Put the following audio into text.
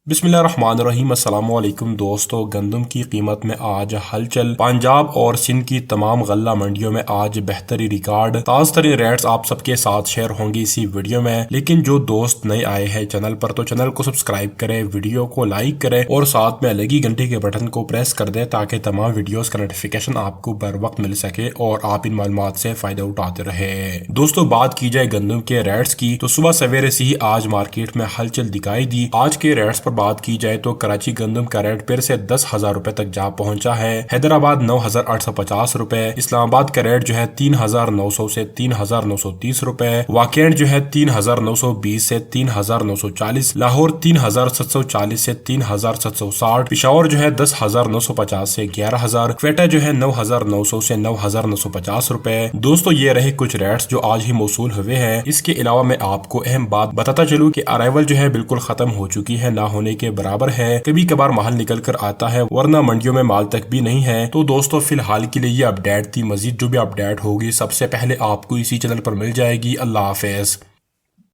बिस्मिल्लाहिर्रहमानिर्रहीम। अस्सलाम वालेकुम दोस्तों, गंदम की कीमत में आज हलचल। पंजाब और सिंध की तमाम गल्ला मंडियों में आज बेहतरी रिकॉर्ड। ताज़ा तरीन रेट्स आप सबके साथ शेयर होंगी इसी वीडियो में। लेकिन जो दोस्त नए आए हैं चैनल पर तो चैनल को सब्सक्राइब करें, वीडियो को लाइक करें और साथ में लगी घंटी के बटन को प्रेस कर दें ताकि तमाम वीडियोस का नोटिफिकेशन आपको बर वक्त मिल सके और आप इन मालूमात से फायदा उठाते रहे। दोस्तों, बात की जाए गंदम के रेट्स की तो सुबह सवेरे से ही आज मार्केट में हलचल दिखाई दी। आज के रेट्स पर बात की जाए तो कराची गंदम का रेट फिर से 10,000 रुपए तक जा पहुंचा है। हैदराबाद 9,850 रुपए, इस्लामाबाद का रेट जो है 3,900 से 3,930 रुपए, वाकेंड जो है 3,920 से 3,940, लाहौर 3,740 से 3,760, पिशावर जो है 10,950 से 11,000, क्वेटा जो है 9,900 से 9,950 रुपए। दोस्तों, ये रहे कुछ रेट्स जो आज ही मौसूल हुए हैं। इसके अलावा मैं आपको अहम बात बताता चलूं कि अराइवल जो है बिल्कुल खत्म हो चुकी है, ना होने के बराबर है। कभी कभार माल निकल कर आता है वरना मंडियों में माल तक भी नहीं है। तो दोस्तों, फिलहाल के लिए ये अपडेट थी। मजीद जो भी अपडेट होगी सबसे पहले आपको इसी चैनल पर मिल जाएगी। अल्लाह हाफिज।